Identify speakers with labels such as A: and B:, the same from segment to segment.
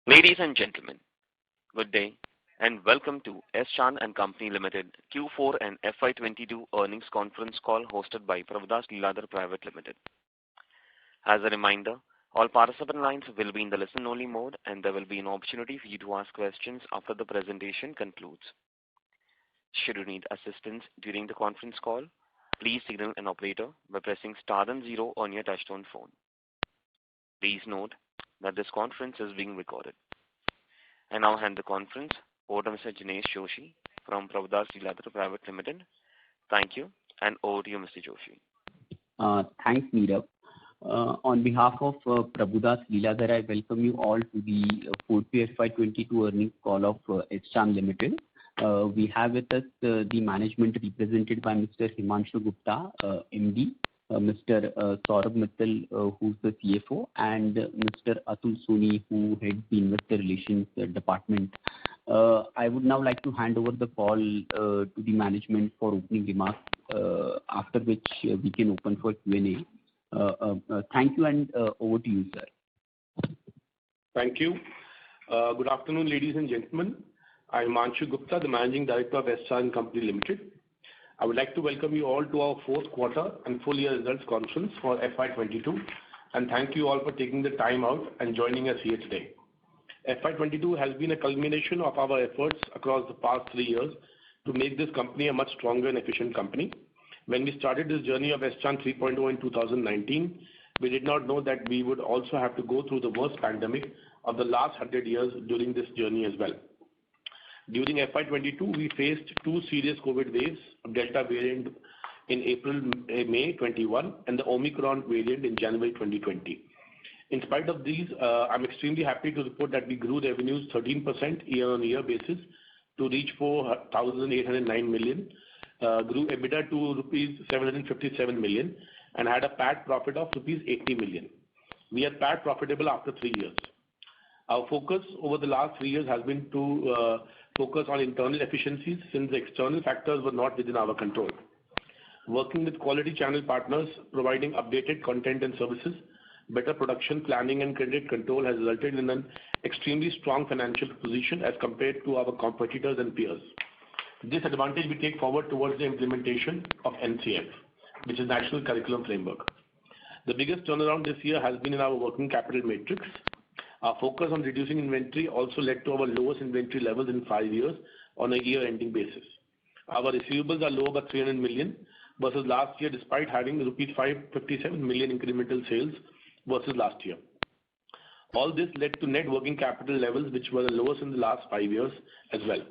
A: Ladies and gentlemen, good day and welcome to S-Chan and Company Limited Q4 and FY22 earnings conference call hosted by Prabhudas Lilladher Private Limited. As a reminder, all participant lines will be in the listen-only mode and there will be an opportunity for you to ask questions after the presentation concludes. Should you need assistance during the conference call, please signal an operator by pressing star and 0 on your touchtone phone. Please note that this conference is being recorded. I now hand the conference over to Mr. Jinesh Joshi from Prabhudas Lilladher Private Limited. Thank you, and over to you, Mr. Joshi.
B: Thanks, Neerav. On behalf of Prabhudas Lilladher, I welcome you all to the 4Q FY22 earnings call of S-Chan Limited. We have with us the management represented by Mr. Himanshu Gupta, MD, Mr. Saurabh Mittal, who's the CFO, and Mr. Atul Soni, who heads the Investor Relations Department. I would now like to hand over the call to the management for opening remarks, after which we can open for Q&A. Thank you, and over to you, sir.
C: Thank you. Good afternoon, ladies and gentlemen. I am Himanshu Gupta, the Managing Director of S-Chan Company Limited. I would like to welcome you all to our fourth quarter and full year results conference for FY22, and thank you all for taking the time out and joining us here today. FY22 has been a culmination of our efforts across the past 3 years to make this company a much stronger and efficient company. When we started this journey of S-Chan 3.0 in 2019, we did not know that we would also have to go through the worst pandemic of the last 100 years during this journey as well. During FY22, we faced 2 serious COVID waves of Delta variant in May 21 and the Omicron variant in January 2020. In spite of these, I'm extremely happy to report that we grew revenues 13% year-on-year basis to reach 4,809 million, grew EBITDA to rupees 757 million, and had a PAT profit of rupees 80 million. We are PAT profitable after 3 years. Our focus over the last 3 years has been to focus on internal efficiencies since the external factors were not within our control. Working with quality channel partners, providing updated content and services, better production planning and credit control has resulted in an extremely strong financial position as compared to our competitors and peers. This advantage we take forward towards the implementation of NCF, which is National Curriculum Framework. The biggest turnaround this year has been in our working capital matrix. Our focus on reducing inventory also led to our lowest inventory levels in 5 years on a year-ending basis. Our receivables are lower by 300 million versus last year, despite having rupees 557 million incremental sales versus last year. All this led to net working capital levels which were the lowest in the last 5 years as well.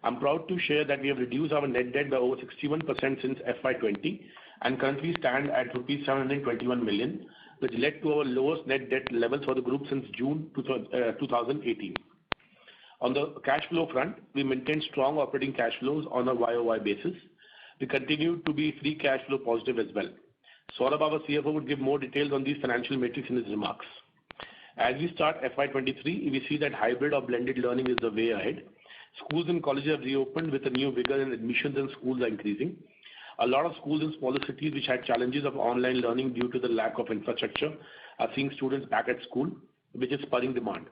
C: I'm proud to share that we have reduced our net debt by over 61% since FY20 and currently stand at rupees 721 million, which led to our lowest net debt levels for the group since June 2018. On the cash flow front, we maintained strong operating cash flows on a YOY basis. We continue to be free cash flow positive as well. Saurabh, our CFO, would give more details on these financial metrics in his remarks. As we start FY23, we see that hybrid or blended learning is the way ahead. Schools and colleges have reopened with a new vigor and admissions in schools are increasing. A lot of schools in smaller cities which had challenges of online learning due to the lack of infrastructure are seeing students back at school, which is spurring demand.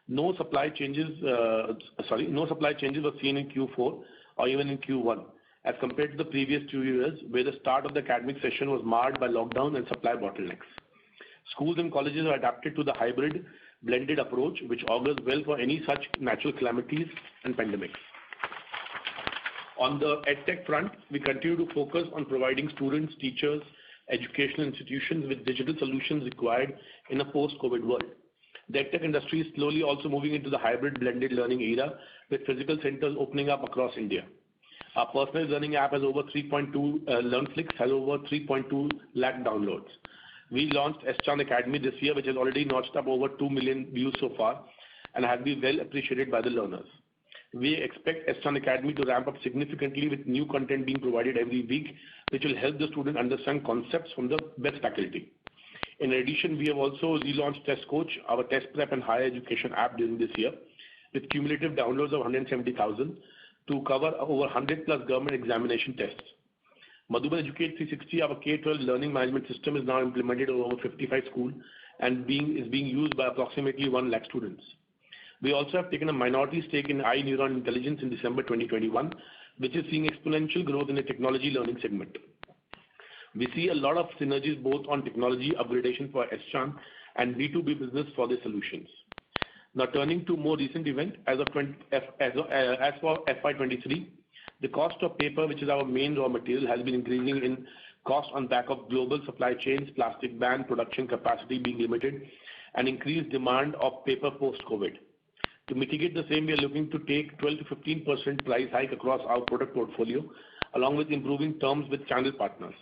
C: No supply changes were seen in Q4 or even in Q1 as compared to the previous 2 years where the start of the academic session was marred by lockdown and supply bottlenecks. Schools and colleges are adapted to the hybrid blended approach which augurs well for any such natural calamities and pandemics. On the EdTech front, we continue to focus on providing students, teachers, educational institutions with digital solutions required in a post-COVID world. The EdTech industry is slowly also moving into the hybrid blended learning era with physical centers opening up across India. Our personal learning app has over 3.2 LearnFlix has over 3.2 lakh downloads. We launched S-Chan Academy this year, which has already notched up over 2 million views so far and has been well appreciated by the learners. We expect S-Chan Academy to ramp up significantly with new content being provided every week, which will help the student understand concepts from the best faculty. In addition, we have also relaunched Test Coach, our test prep and higher education app during this year, with cumulative downloads of 170,000 to cover over 100 plus government examination tests. Madhuban Educate 360, our K-12 learning management system, is now implemented in over 55 schools and is being used by approximately 1 lakh students. We also have taken a minority stake in iNeuron Intelligence in December 2021, which is seeing exponential growth in the technology learning segment. We see a lot of synergies both on technology upgradation for SCHAN and B2B business for the solutions. Now turning to more recent event, as for FY23, the cost of paper, which is our main raw material, has been increasing in cost on back of global supply chains, plastic ban, production capacity being limited, and increased demand of paper post-COVID. To mitigate the same, we are looking to take 12 to 15% price hike across our product portfolio, along with improving terms with channel partners.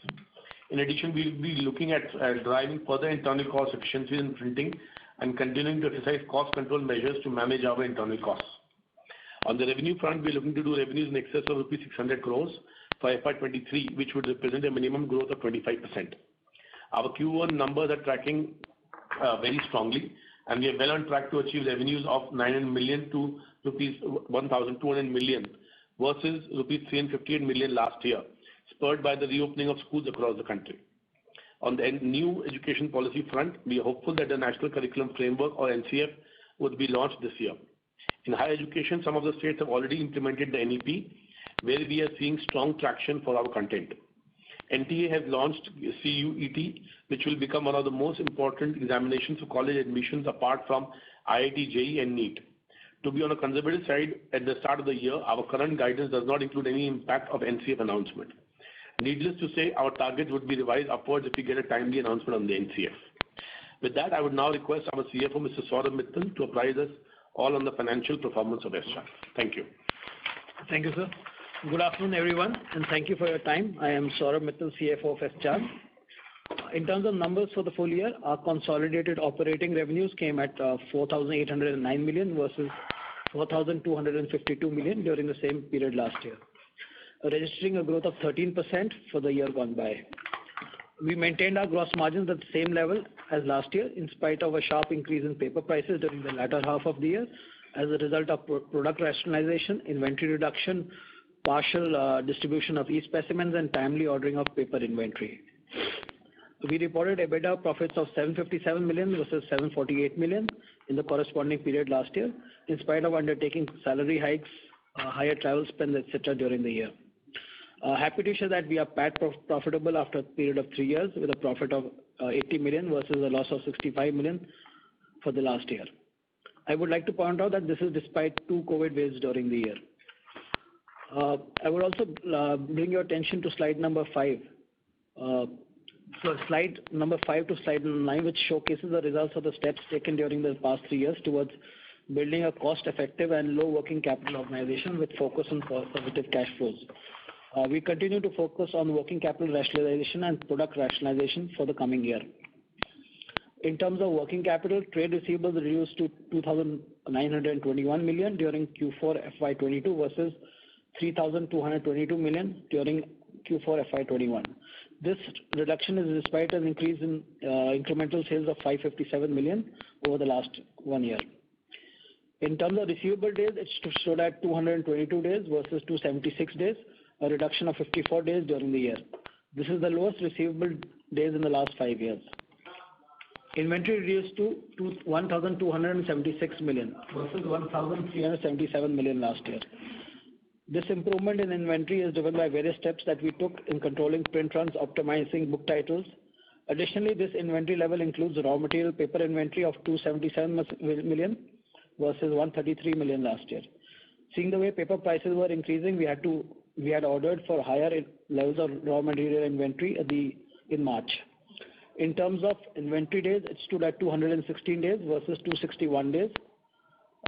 C: In addition, we will be looking at driving further internal cost efficiencies in printing and continuing to exercise cost control measures to manage our internal costs. On the revenue front, we are looking to do revenues in excess of rupees 600 crores for FY23, which would represent a minimum growth of 25%. Our Q1 numbers are tracking very strongly, and we are well on track to achieve revenues of 900 million to rupees 1,200 million versus rupees 358 million last year, spurred by the reopening of schools across the country. On the new education policy front, we are hopeful that the National Curriculum Framework, or NCF, would be launched this year. In higher education, some of the states have already implemented the NEP, where we are seeing strong traction for our content. NTA has launched CUET, which will become one of the most important examinations for college admissions apart from IIT, JEE and NEET. To be on a conservative side, at the start of the year, our current guidance does not include any impact of NCF announcement. Needless to say, our targets would be revised upwards if we get a timely announcement on the NCF. With that, I would now request our CFO, Mr. Saurabh Mittal, to apprise us all on the financial performance of SCHAN. Thank you.
D: Thank you, sir. Good afternoon, everyone, and thank you for your time. I am Saurabh Mittal, CFO of SCHAN. In terms of numbers for the full year, our consolidated operating revenues came at 4,809 million versus 4,252 million during the same period last year, registering a growth of 13% for the year gone by. We maintained our gross margins at the same level as last year in spite of a sharp increase in paper prices during the latter half of the year as a result of product rationalization, inventory reduction, partial distribution of e-specimens and timely ordering of paper inventory. We reported EBITDA profits of 757 million versus 748 million in the corresponding period last year in spite of undertaking salary hikes, higher travel spend, etc. during the year. Happy to share that we are PAT profitable after a period of 3 years with a profit of 80 million versus a loss of 65 million for the last year. I would like to point out that this is despite 2 COVID waves during the year. I would also bring your attention to slide number 5. So slide number 5 to slide number 9, which showcases the results of the steps taken during the past 3 years towards building a cost-effective and low working capital organization with focus on positive cash flows. We continue to focus on working capital rationalization and product rationalization for the coming year. In terms of working capital, trade receivables reduced to 2,921 million during Q4 FY22 versus 3,222 million during Q4 FY21. This reduction is despite an increase in incremental sales of 557 million over the last 1 year. In terms of receivable days, it stood at 222 days versus 276 days, a reduction of 54 days during the year. This is the lowest receivable days in the last 5 years. Inventory reduced to 1,276 million versus 1,377 million last year. This improvement in inventory is driven by various steps that we took in controlling print runs, optimizing book titles. Additionally, this inventory level includes raw material paper inventory of 277 million versus 133 million last year. Seeing the way paper prices were increasing, we had ordered for higher levels of raw material inventory in March. In terms of inventory days, it stood at 216 days versus 261 days,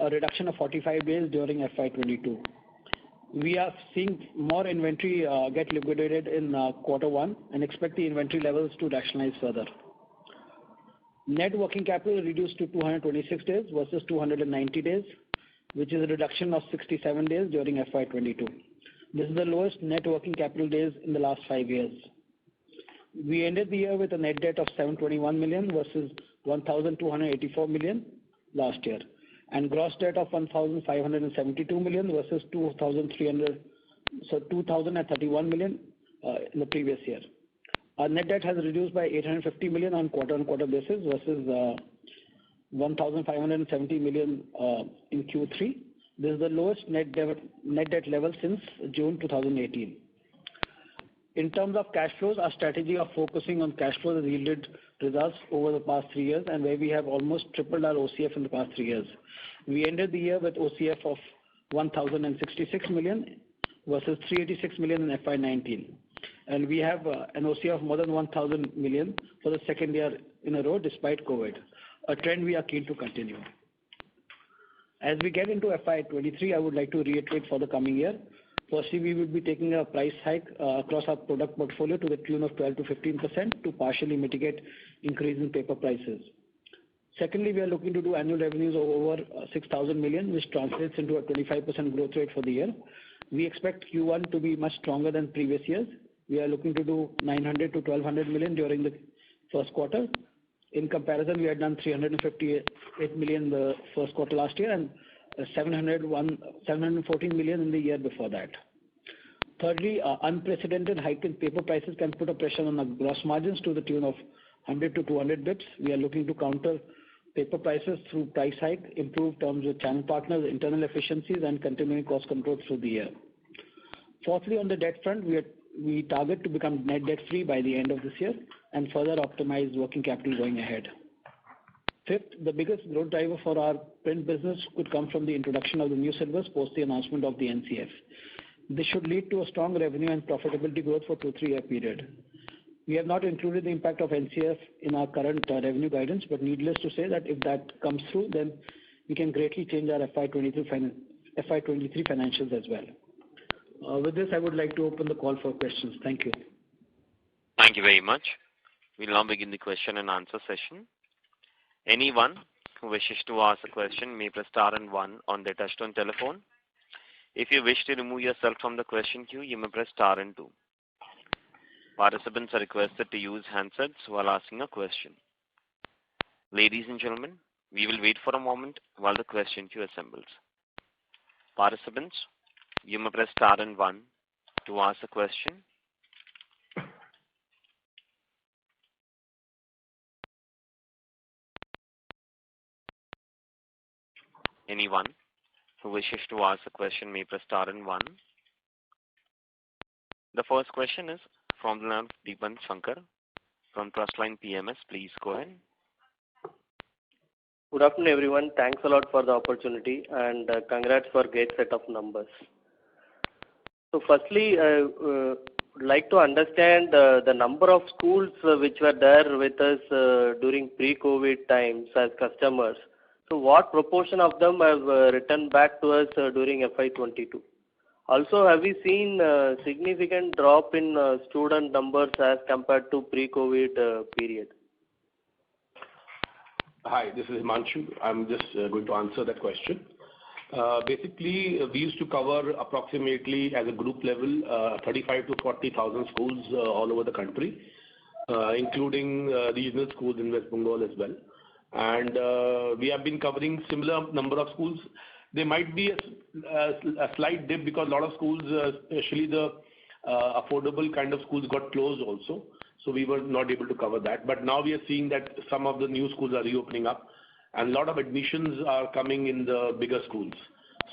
D: a reduction of 45 days during FY22. We are seeing more inventory get liquidated in Q1 and expect the inventory levels to rationalize further. Net working capital reduced to 226 days versus 290 days, which is a reduction of 67 days during FY22. This is the lowest net working capital days in the last 5 years. We ended the year with a net debt of 721 million versus 1,284 million last year, and gross debt of 1,572 million versus 2,031 million in the previous year. Our net debt has reduced by 850 million on quarter-on-quarter basis versus 1,570 million in Q3. This is the lowest net debt level since June 2018. In terms of cash flows, our strategy of focusing on cash flows has yielded results over the past 3 years, and where we have almost tripled our OCF in the past 3 years. We ended the year with OCF of 1,066 million versus 386 million in FY19. And we have an OCF of more than 1,000 million for the second year in a row despite COVID, a trend we are keen to continue. As we get into FY23, I would like to reiterate for the coming year. Firstly, we will be taking a price hike across our product portfolio to the tune of 12 to 15% to partially mitigate increase in paper prices. Secondly, we are looking to do annual revenues of over 6,000 million, which translates into a 25% growth rate for the year. We expect Q1 to be much stronger than previous years. We are looking to do 900 to 1,200 million during the first quarter. In comparison, we had done 358 million the first quarter last year and 714 million in the year before that. Thirdly, unprecedented hike in paper prices can put a pressure on our gross margins to the tune of 100 to 200 bips. We are looking to counter paper prices through price hike, improve terms with channel partners, internal efficiencies, and continuing cost control through the year. Fourthly, on the debt front, we target to become net debt free by the end of this year and further optimize working capital going ahead. Fifth, the biggest growth driver for our print business could come from the introduction of the new syllabus post the announcement of the NCF. This should lead to a strong revenue and profitability growth for 2-3 year period. We have not included the impact of NCF in our current revenue guidance, but needless to say that if that comes through, then we can greatly change our FY23 financials as well. With this, I would like to open the call for questions. Thank you.
A: Thank you very much. We'll now begin the question and answer session. Anyone who wishes to ask a question may press star and 1 on their touchtone telephone. If you wish to remove yourself from the question queue, you may press star and 2. Participants are requested to use handsets while asking a question. Ladies and gentlemen, we will wait for a moment while the question queue assembles. Participants, you may press star and 1 to ask a question. Anyone who wishes to ask a question may press star and 1. The first question is from the line of Deepan Shankar from Trustline PMS. Please go ahead.
E: Good afternoon, everyone. Thanks a lot for the opportunity and congrats for great set of numbers. So firstly, I would like to understand the number of schools which were there with us during pre-COVID times as customers. So what proportion of them have returned back to us during FY22? Also, have we seen a significant drop in student numbers as compared to pre-COVID period?
C: Hi, this is Himanshu. I'm just going to answer that question. Basically, we used to cover approximately as a group level 35 to 40,000 schools all over the country, including regional schools in West Bengal as well. And we have been covering similar number of schools. There might be a slight dip because a lot of schools, especially the affordable kind of schools, got closed also. So we were not able to cover that. But now we are seeing that some of the new schools are reopening up and a lot of admissions are coming in the bigger schools.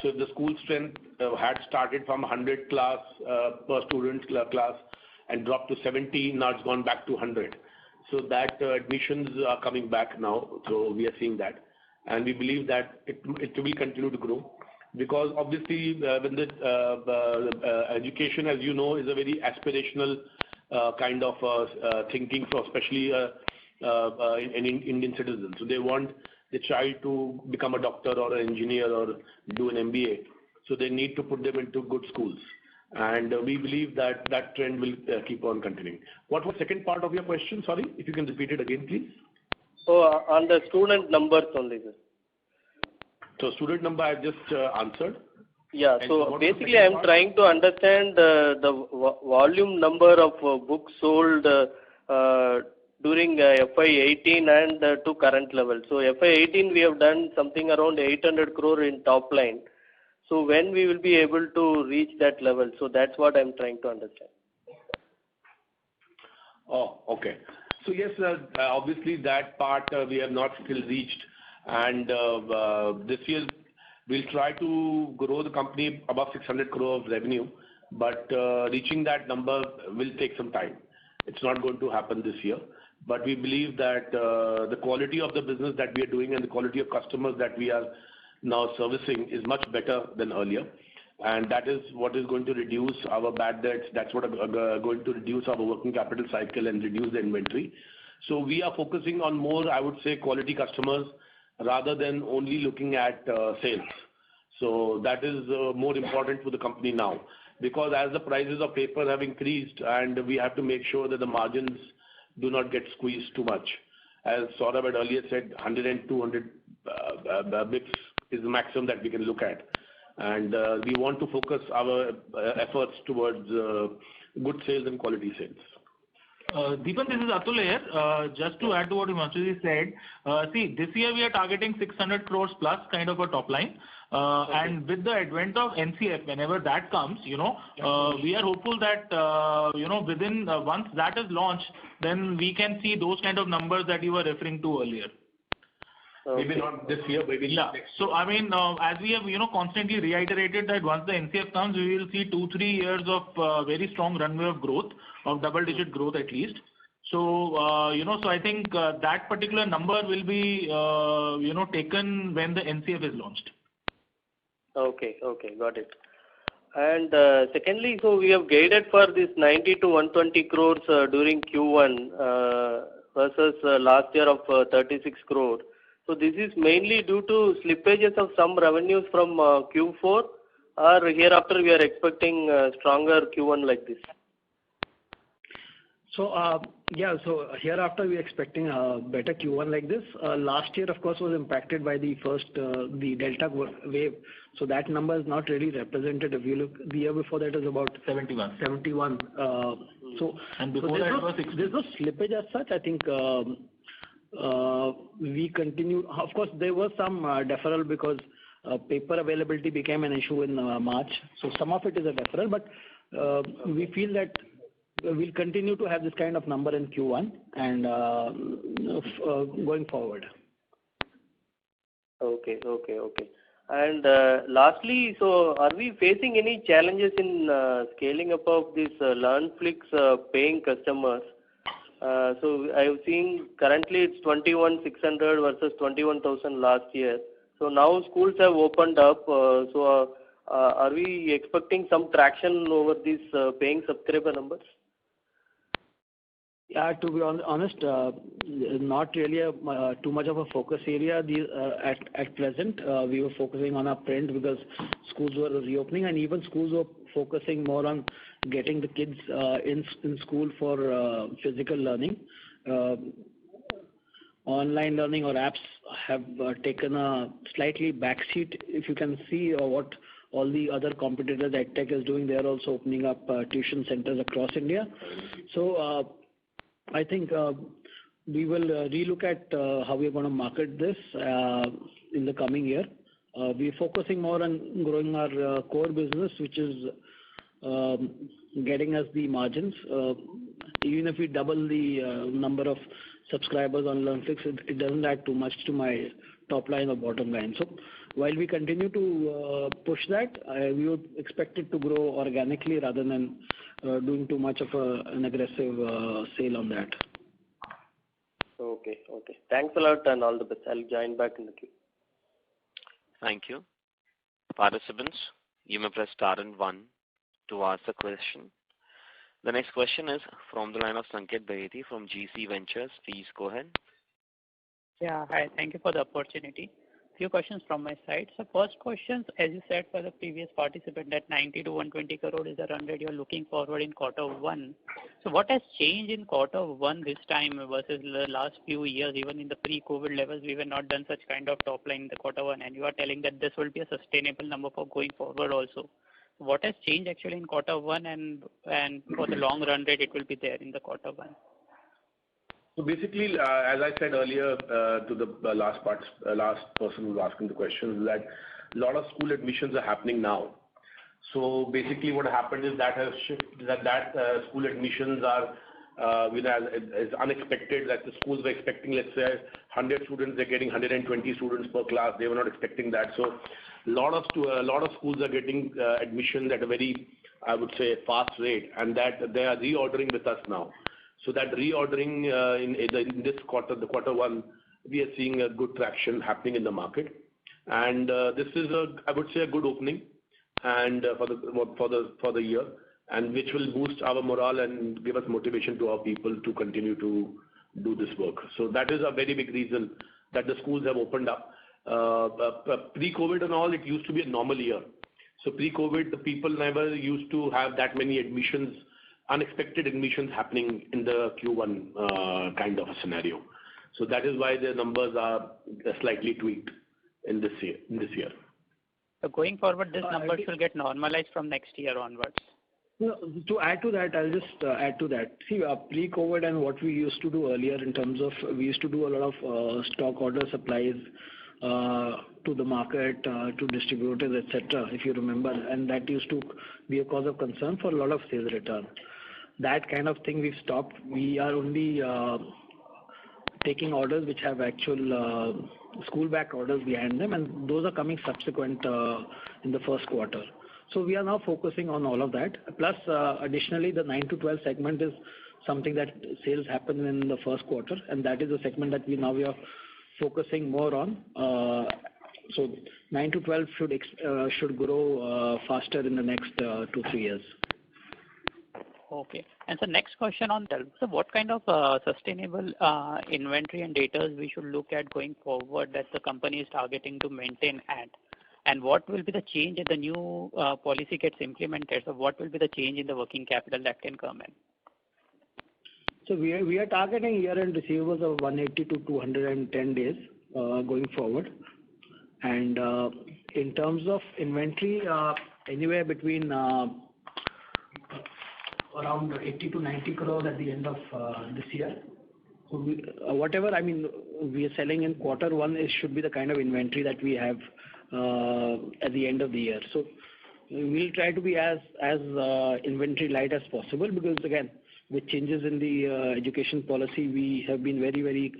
C: So if the school strength had started from 100 class per student class and dropped to 70, now it's gone back to 100. So that admissions are coming back now. So we are seeing that. And we believe that it will continue to grow because obviously when the education, as you know, is a very aspirational kind of thinking for especially in Indian citizens. So they want the child to become a doctor or an engineer or do an MBA. So they need to put them into good schools. And we believe that that trend will keep on continuing. What was the second part of your question? Sorry, if you can repeat it again, please.
E: So on the student numbers only, sir.
C: So student number I just answered.
E: Yeah, so basically I am trying to understand the volume number of books sold during FY18 and to current level. So FY18 we have done something around 800 crore in top line. So when we will be able to reach that level? So that's what I am trying to understand.
C: Oh, okay. So yes, obviously that part we have not still reached. And this year, we'll try to grow the company above 600 crore of revenue, but reaching that number will take some time. It's not going to happen this year. But we believe that the quality of the business that we are doing and the quality of customers that we are now servicing is much better than earlier. And that is what is going to reduce our bad debts. That's what is going to reduce our working capital cycle and reduce the inventory. So we are focusing on more, I would say, quality customers rather than only looking at sales. So that is more important for the company now. Because as the prices of paper have increased, and we have to make sure that the margins do not get squeezed too much. As Saurabh had earlier said, 100 and 200 bits is the maximum that we can look at. And we want to focus our efforts towards good sales and quality sales.
F: Deepan, this is Atul here. Just to add to what Himanshu said, see, this year we are targeting 600 crores plus kind of a top line. And with the advent of NCF, whenever that comes, we are hopeful that, within once that is launched, then we can see those kind of numbers that you were referring to earlier.
C: Okay. Maybe not this year, maybe next year.
F: So, I mean, as we have, constantly reiterated that once the NCF comes, we will see 2-3 years of very strong runway of growth, of double-digit growth at least. So, so I think that particular number will be, taken when the NCF is launched.
E: Okay, got it. And secondly, so we have guided for this 90 to 120 crores during Q1 versus last year of 36 crore. So this is mainly due to slippages of some revenues from Q4, or hereafter we are expecting stronger Q1 like this?
D: So, so hereafter we are expecting a better Q1 like this. Last year, of course, was impacted by the the Delta wave. So that number is not really represented. If you look, the year before that was about
F: 71. And before that was 60.
D: There's no slippage as such. I think we continue. Of course, there was some deferral because paper availability became an issue in March. So some of it is a deferral, but we feel that we'll continue to have this kind of number in Q1 and going forward.
E: Okay. And lastly, so are we facing any challenges in scaling up of these LearnFlix paying customers? So I have seen currently it's 21,600 versus 21,000 last year. So now schools have opened up. So are we expecting some traction over these paying subscriber numbers?
D: Yeah, to be honest, not really too much of a focus area at present. We were focusing on our print because schools were reopening, and even schools were focusing more on getting the kids in school for physical learning. Online learning or apps have taken a slightly backseat. If you can see what all the other competitors EdTech is doing, they are also opening up tuition centers across India. So I think we will relook at how we are going to market this in the coming year. We are focusing more on growing our core business, which is getting us the margins. Even if we double the number of subscribers on LearnFlix, it doesn't add too much to my top line or bottom line. So while we continue to push that, we would expect it to grow organically rather than doing too much of an aggressive sale on that.
E: Okay. Thanks a lot and all the best. I'll join back in the queue.
A: Thank you. Participants, you may press star and 1 to ask a question. The next question is from the line of Sanket Baheti from GC Ventures. Please go ahead.
G: Yeah, hi. Thank you for the opportunity. Few questions from my side. So first question, as you said for the previous participant, that 90 to 120 crore is the run rate you're looking forward in Q1. So what has changed in Q1 this time versus the last few years? Even in the pre-COVID levels, we were not done such kind of top line in the Q1, and you are telling that this will be a sustainable number for going forward also. What has changed actually in Q1 and for the long run rate it will be there in the Q1?
C: So basically, as I said earlier to the last person who was asking the question, is that a lot of school admissions are happening now. So basically what happened is that has shifted, that school admissions are as unexpected that the schools were expecting, let's say, 100 students, they're getting 120 students per class. They were not expecting that. So a lot of schools are getting admissions at a very, I would say, fast rate, and that they are reordering with us now. So that reordering in this quarter, the quarter one, we are seeing a good traction happening in the market. And this is, I would say, a good opening and for the year, and which will boost our morale and give us motivation to our people to continue to do this work. So that is a very big reason that the schools have opened up. Pre-COVID and all, it used to be a normal year. So pre-COVID, the people never used to have that many admissions, unexpected admissions happening in the Q1 kind of a scenario. So that is why the numbers are slightly tweaked in this year.
G: So going forward, this number should get normalized from next year onwards.
D: To add to that, I'll just add to that. See, pre-COVID and what we used to do earlier in terms of, we used to do a lot of stock order supplies to the market, to distributors, etc., if you remember, and that used to be a cause of concern for a lot of sales return. That kind of thing we've stopped. We are only taking orders which have actual school-backed orders behind them, and those are coming subsequent in the first quarter. So we are now focusing on all of that. Plus, additionally, the 9 to 12 segment is something that sales happen in the first quarter, and that is a segment that we are focusing more on. So 9 to 12 should grow faster in the next 2-3 years.
G: Okay. And so next question on that. So what kind of sustainable inventory and data we should look at going forward that the company is targeting to maintain at? And what will be the change if the new policy gets implemented? So what will be the change in the working capital that can come in?
D: So we are targeting year-end receivables of 180 to 210 days going forward. And in terms of inventory, anywhere between around 80 to 90 crores at the end of this year. So whatever, I mean, we are selling in quarter one, it should be the kind of inventory that we have at the end of the year. So we'll try to be as inventory light as possible, because again, with changes in the education policy, we have been very, very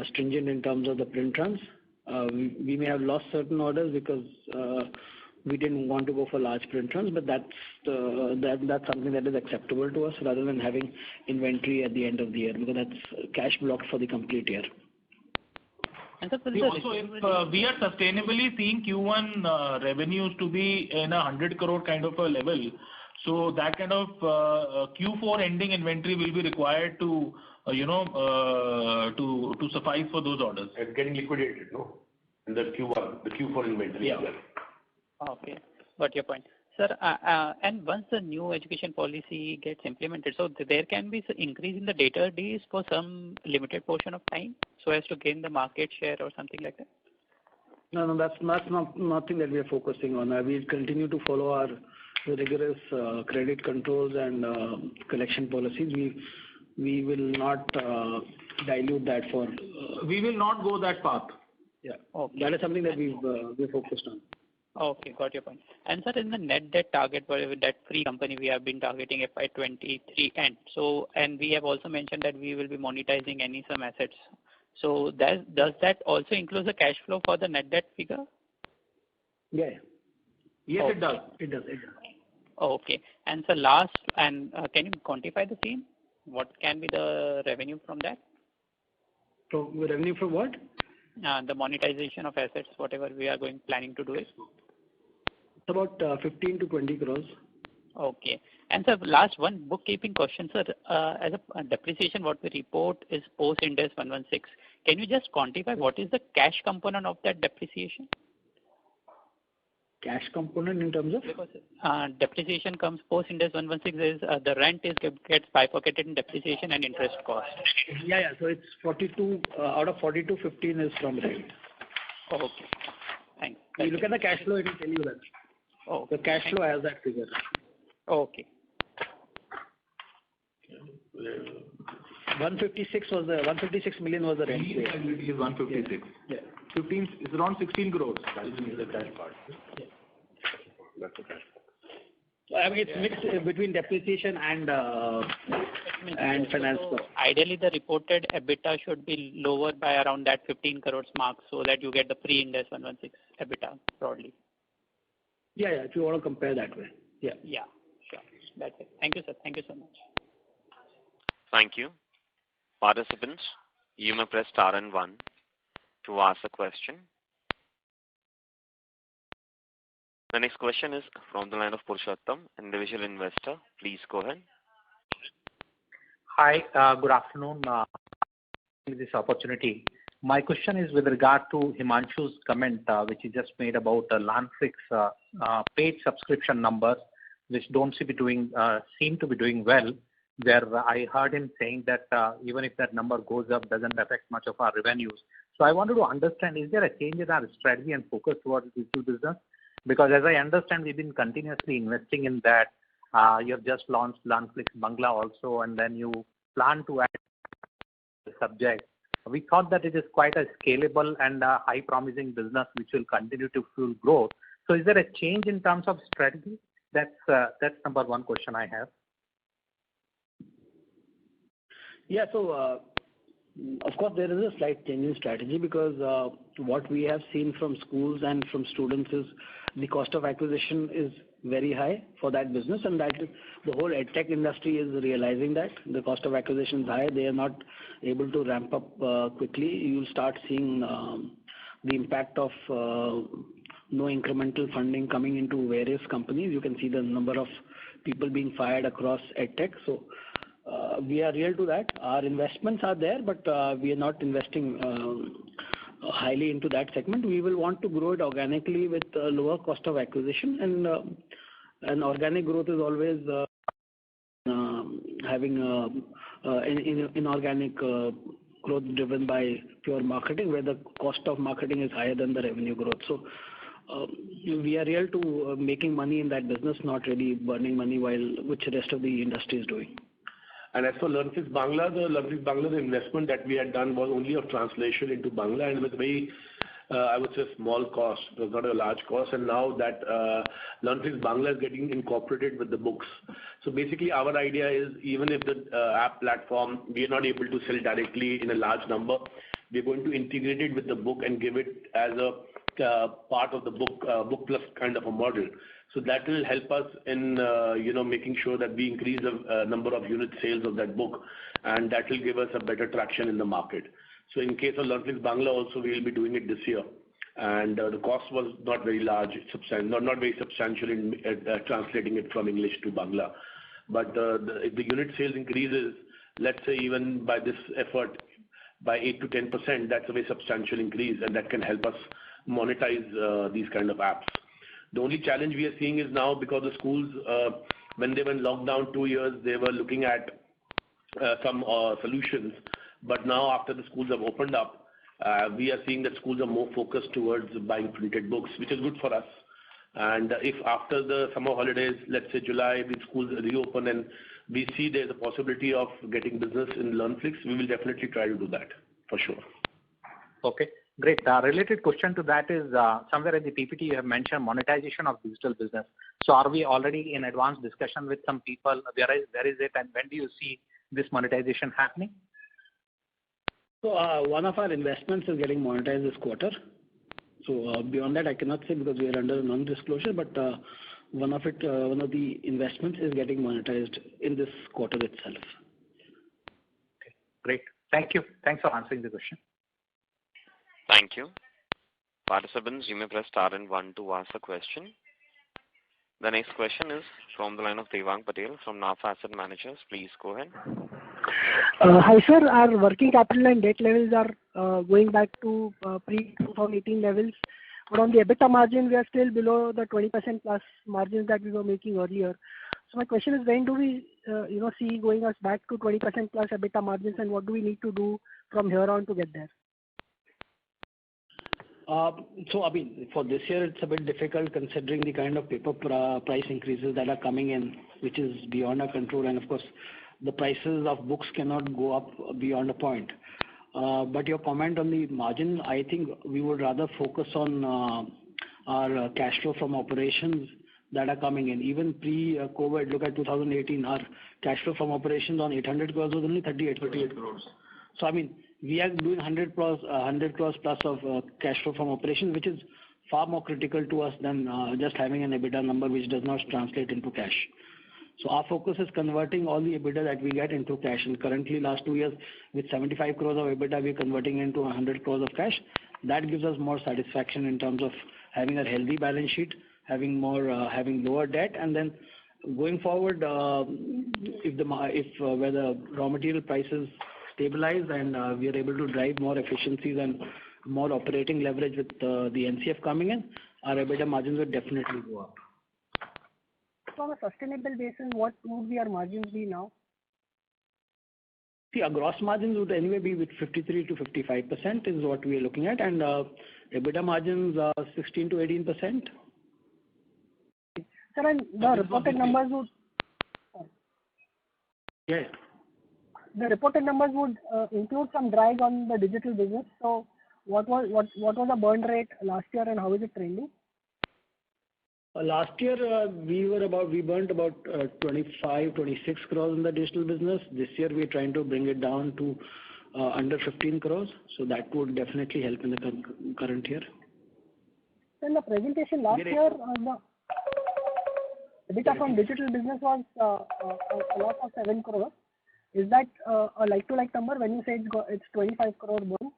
D: stringent in terms of the print runs. We may have lost certain orders because we didn't want to go for large print runs, but that's something that is acceptable to us rather than having inventory at the end of the year, because that's cash blocked for the complete year.
G: And so
F: also, if we are sustainably seeing Q1 revenues to be in 100 crore kind of a level, so that kind of Q4 ending inventory will be required to to suffice for those orders.
C: It's getting liquidated, no? In the Q4 inventory.
G: Yeah. Okay, got your point. Sir, and once the new education policy gets implemented, so there can be some increase in the data days for some limited portion of time so as to gain the market share or something like that?
D: No, that's nothing that we are focusing on. We'll continue to follow our rigorous credit controls and collection policies. We will not dilute that for...
F: we will not go that path.
D: Yeah, okay. That is something that we're focused on.
G: Okay, got your point. And sir, in the net debt target, whatever debt-free company we have been targeting FY23 end. So, and we have also mentioned that we will be monetizing some assets. So does that also include the cash flow for the net debt figure?
D: Yeah. Yes,
G: okay.
D: It does. It does.
G: Okay. And so last, and can you quantify the same? What can be the revenue from that?
D: So revenue from what?
G: The monetization of assets, whatever we are planning to do it.
D: It's about 15 to 20 crores.
G: Okay. And sir, last one bookkeeping question, sir. As a depreciation, what we report is post Ind AS 116. Can you just quantify what is the cash component of that depreciation?
D: Cash component in terms of?
G: Because depreciation comes post Ind AS 116 is the rent gets bifurcated in depreciation and interest cost.
D: Yeah. So it's 42 out of 42, 15 is from rent.
G: Okay. Thanks.
D: You look at the cash flow, it will tell you that.
G: Oh.
D: The cash flow has that figure.
G: Okay.
D: 156 million was the rent.
F: Liability is 156.
D: Yeah.
F: 15 is around 16 crores.
C: That is the cash part.
D: Yeah.
C: That's the cash part.
D: I mean, it's mixed between depreciation and finance cost.
G: Ideally, the reported EBITDA should be lower by around that 15 crores mark so that you get the pre-Ind AS 116 EBITDA broadly.
D: Yeah, if you want to compare that way. Yeah.
G: Yeah, sure. That's it. Thank you, sir. Thank you so much.
A: Thank you. Participants, you may press star and 1 to ask a question. The next question is from the line of Purushottam, individual investor. Please go ahead.
H: Hi, good afternoon. This opportunity. My question is with regard to Himanshu's comment, which he just made about Lanflix paid subscription numbers, which seem to be doing well. Where I heard him saying that even if that number goes up, doesn't affect much of our revenues. So I wanted to understand: is there a change in our strategy and focus towards digital business? Because as I understand, we've been continuously investing in that. You have just launched Lanflix Bangla also, and then you plan to add the subject. We thought that it is quite a scalable and high-promising business which will continue to fuel growth. So is there a change in terms of strategy? That's number one question I have.
D: Yeah, so of course there is a slight change in strategy because what we have seen from schools and from students is the cost of acquisition is very high for that business, and that is, the whole edtech industry is realizing that the cost of acquisition is high. They are not able to ramp up quickly. You'll start seeing the impact of no incremental funding coming into various companies. You can see the number of people being fired across edtech. So we are real to that. Our investments are there, but we are not investing highly into that segment. We will want to grow it organically with lower cost of acquisition, and organic growth is always having inorganic growth driven by pure marketing, where the cost of marketing is higher than the revenue growth. So we are real to making money in that business, not really burning money which the rest of the industry is doing.
C: And as for Lanflix Bangla, the investment that we had done was only of translation into Bangla, and with very, I would say, small cost. It was not a large cost, and now that Lanflix Bangla is getting incorporated with the books. So basically, our idea is even if the app platform we are not able to sell directly in a large number, we're going to integrate it with the book and give it as a part of the book plus kind of a model. So that will help us in making sure that we increase the number of unit sales of that book, and that will give us a better traction in the market. So in case of Lanflix Bangla also, we will be doing it this year, and the cost was not very large, not very substantial in translating it from English to Bangla. But if the unit sales increases, let's say even by this effort, by 8 to 10%, that's a very substantial increase, and that can help us monetize these kind of apps. The only challenge we are seeing is now because the schools, when they were in lockdown 2 years, they were looking at some solutions. But now after the schools have opened up, we are seeing that schools are more focused towards buying printed books, which is good for us. And if after the summer holidays, let's say July, the schools reopen and we see there's a possibility of getting business in Lanflix, we will definitely try to do that, for sure.
H: Okay. Great. Related question to that is somewhere in the PPT you have mentioned monetization of digital business. So are we already in advanced discussion with some people? Where is it, and when do you see this monetization happening?
D: So one of our investments is getting monetized this quarter. So beyond that I cannot say because we are under non-disclosure, but one of the investments is getting monetized in this quarter itself.
H: Okay. Great. Thank you. Thanks for answering the question.
A: Thank you. Participants, you may press star and 1 to ask a question. The next question is from the line of Devang Patel from NAF Asset Managers. Please go ahead.
I: Hi sir, our working capital and debt levels are going back to pre-2018 levels. But on the EBITDA margin, we are still below the 20% plus margins that we were making earlier. So my question is, when do we see going us back to 20% plus EBITDA margins, and what do we need to do from here on to get there?
D: So, I mean, for this year, it's a bit difficult considering the kind of paper price increases that are coming in, which is beyond our control. And of course, the prices of books cannot go up beyond a point. But your comment on the margin, I think we would rather focus on our cash flow from operations that are coming in. Even pre-COVID, look at 2018, our cash flow from operations on 800 crores was only 38 crores. So I mean, we are doing 100 crores plus of cash flow from operations, which is far more critical to us than just having an EBITDA number which does not translate into cash. So our focus is converting all the EBITDA that we get into cash. And currently, last 2 years, with 75 crores of EBITDA, we're converting into 100 crores of cash. That gives us more satisfaction in terms of having a healthy balance sheet, having lower debt, and then going forward, where the raw material prices stabilize and we are able to drive more efficiencies and more operating leverage with the NCF coming in, our EBITDA margins will definitely go up.
I: So on a sustainable basis, what would our margins be now?
D: See, our gross margins would anyway be with 53 to 55% is what we are looking at, and EBITDA margins are 16 to 18%.
I: Sir, and the reported numbers would.
D: Yeah.
I: The reported numbers would include some drag on the digital business. So, what was the burn rate last year, and how is it trending?
D: Last year, we burnt about 26 crores in the digital business. This year, we're trying to bring it down to under 15 crores. So that would definitely help in the current year.
I: In the presentation last year, the EBITDA from digital business was a loss of 7 crores. Is that a like-to-like number when you say it's 25 crore burn?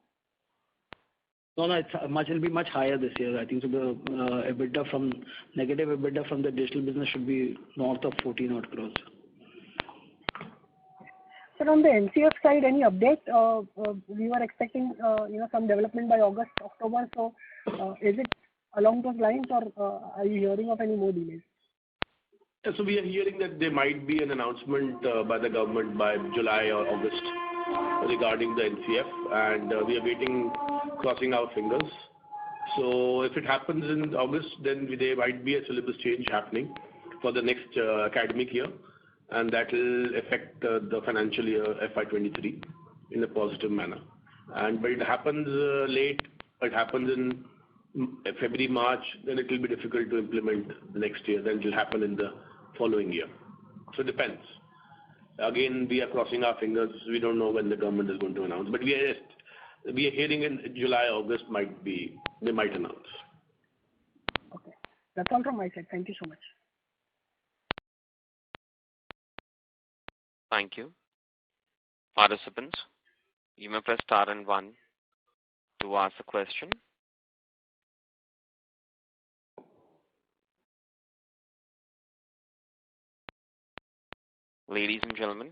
D: No, it'll be much higher this year. I think so the negative EBITDA from the digital business should be north of 14 odd crores.
I: Sir, on the NCF side, any update? We were expecting some development by August, October. So, is it along those lines, or are you hearing of any more delays?
C: Yeah, so we are hearing that there might be an announcement by the government by July or August regarding the NCF, and we are waiting, crossing our fingers. So if it happens in August, then there might be a syllabus change happening for the next academic year, and that will affect the financial year FY23 in a positive manner. But it happens late, it happens in February, March, then it will be difficult to implement the next year. Then it will happen in the following year. So it depends. Again, we are crossing our fingers. We don't know when the government is going to announce, but we are hearing in July, August they might announce.
I: Okay, that's all from my side. Thank you so much.
A: Thank you. Participants, you may press star and 1 to ask a question. Ladies and gentlemen,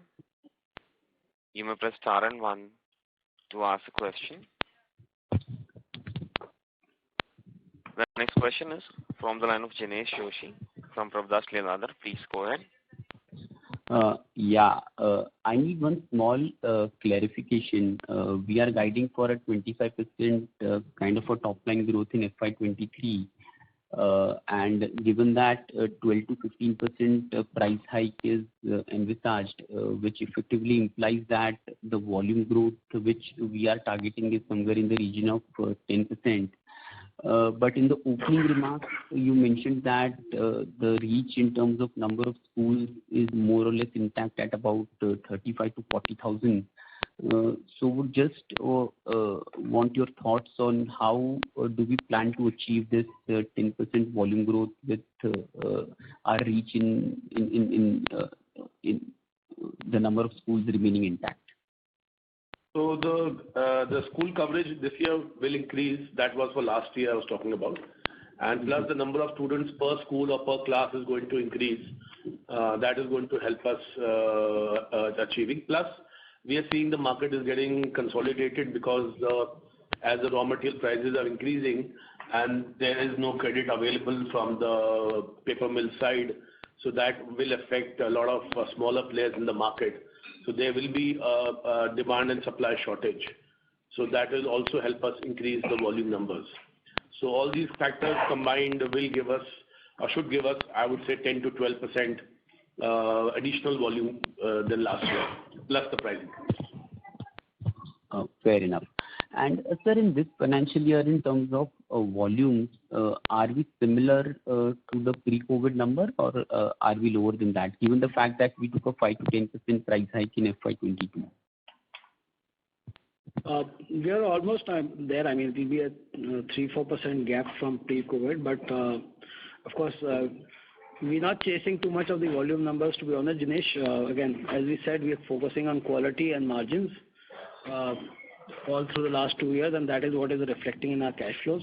A: you may press star and 1 to ask a question. The next question is from the line of Jinesh Joshi from Prabhudas Lilladher. Please go ahead.
B: I need one small clarification. We are guiding for a 25% kind of a top line growth in FY23. And given that 12 to 15% price hike is envisaged, which effectively implies that the volume growth which we are targeting is somewhere in the region of 10%. But in the opening remarks, you mentioned that the reach in terms of number of schools is more or less intact at about 35 to 40,000. So would just want your thoughts on how do we plan to achieve this 10% volume growth with our reach in the number of schools remaining intact.
C: So the school coverage this year will increase. That was for last year I was talking about. And plus the number of students per school or per class is going to increase. That is going to help us achieving. Plus we are seeing the market is getting consolidated because as the raw material prices are increasing and there is no credit available from the paper mill side. So that will affect a lot of smaller players in the market. So there will be a demand and supply shortage. So that will also help us increase the volume numbers. So all these factors combined will give us, or should give us, I would say 10 to 12% additional volume than last year, plus the price increase.
B: Fair enough. And sir, in this financial year, in terms of volumes, are we similar to the pre-COVID number, or are we lower than that, given the fact that we took a 5 to 10% price hike in FY22?
D: We are almost there. I mean, we'll be at 3-4% gap from pre-COVID, but of course, we're not chasing too much of the volume numbers, to be honest, Jinesh. Again, as we said, we are focusing on quality and margins all through the last 2 years, and that is what is reflecting in our cash flows.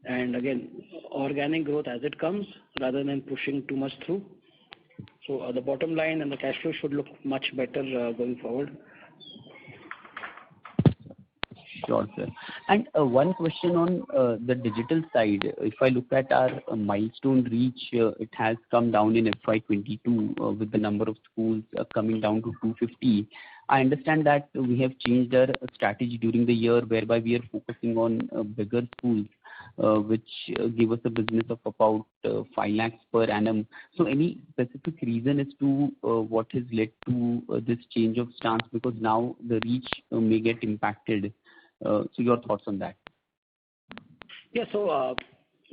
D: And again, organic growth as it comes, rather than pushing too much through. So the bottom line and the cash flow should look much better going forward.
B: Sure, sir. And one question on the digital side. If I look at our milestone reach, it has come down in FY22 with the number of schools coming down to 250. I understand that we have changed our strategy during the year, whereby we are focusing on bigger schools, which give us a business of about 5 lakhs per annum. So any specific reason as to what has led to this change of stance? Because now the reach may get impacted. So your thoughts on that?
D: Yeah, so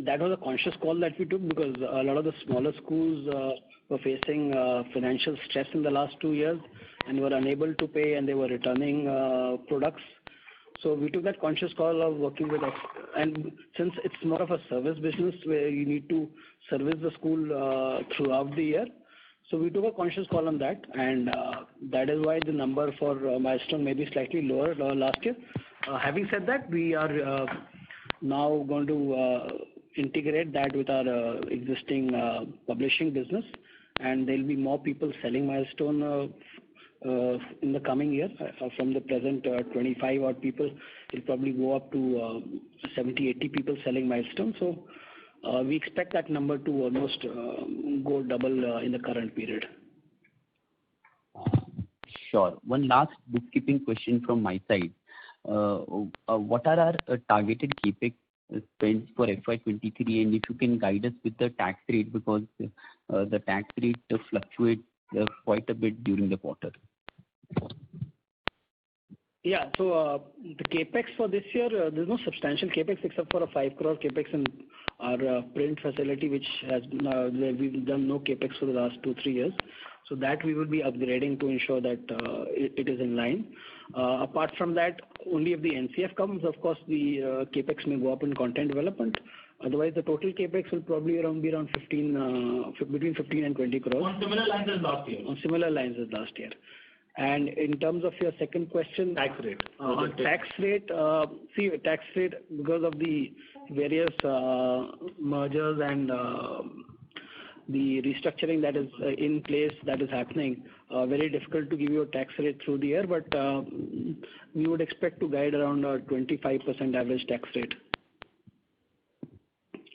D: that was a conscious call that we took, because a lot of the smaller schools were facing financial stress in the last 2 years and were unable to pay, and they were returning products. So we took that conscious call of working with us. And since it's more of a service business where you need to service the school throughout the year, so we took a conscious call on that, and that is why the number for milestone may be slightly lower last year. Having said that, we are now going to integrate that with our existing publishing business, and there will be more people selling milestone in the coming year. From the present 25 odd people, it will probably go up to 70-80 people selling milestone. So we expect that number to almost go double in the current period.
B: Sure. One last bookkeeping question from my side. What are our targeted capex spends for FY23, and if you can guide us with the tax rate, because the tax rate fluctuates quite a bit during the quarter.
D: Yeah, so the capex for this year, there's no substantial capex except for a 5 crore capex in our print facility, which has where we've done no capex for the last 2-3 years. So that we will be upgrading to ensure that it is in line. Apart from that, only if the NCF comes, of course, the capex may go up in content development. Otherwise, the total capex will probably be around between 15 and 20 crores.
F: On similar lines as last year.
D: On similar lines as last year. And in terms of your second question,
F: tax rate.
D: On tax rate, see, tax rate, because of the various mergers and the restructuring that is in place, that is happening, very difficult to give you a tax rate through the year, but we would expect to guide around 25% average tax rate.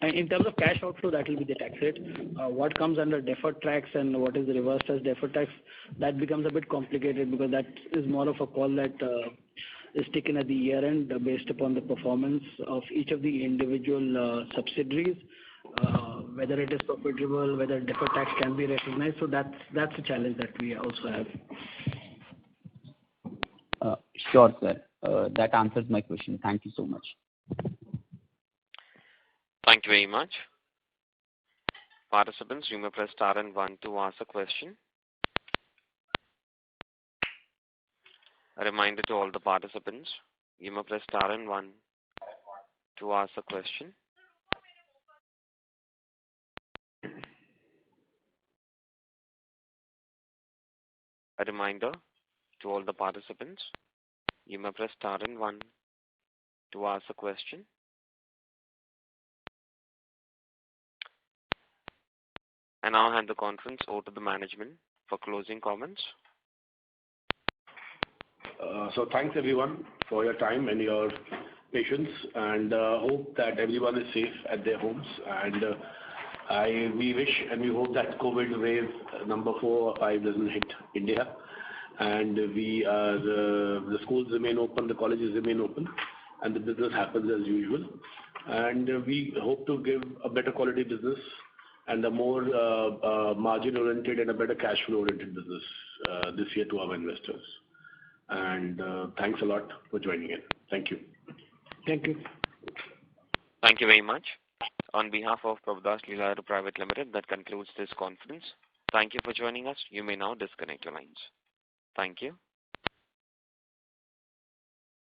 D: And in terms of cash outflow, that will be the tax rate. What comes under deferred tax and what is reversed as deferred tax, that becomes a bit complicated, because that is more of a call that is taken at the year end based upon the performance of each of the individual subsidiaries, whether it is profitable, whether deferred tax can be recognized. So that's a challenge that we also have.
B: Sure, sir. That answers my question. Thank you so much.
A: Thank you very much. Participants, you may press star and 1 to ask a question. A reminder to all the participants, you may press star and 1 to ask a question. A reminder to all the participants, you may press star and 1 to ask a question. And now hand the conference over to the management for closing comments.
C: So thanks everyone for your time and your patience, and hope that everyone is safe at their homes. And we wish and we hope that COVID wave number 4 or 5 doesn't hit India, and the schools remain open, the colleges remain open, and the business happens as usual. And we hope to give a better quality business and a more margin-oriented and a better cash flow-oriented business this year to our investors. And thanks a lot for joining in. Thank you.
D: Thank you.
A: Thank you very much. On behalf of Prabhudas Lilladher Private Limited, that concludes this conference. Thank you for joining us. You may now disconnect your lines. Thank you.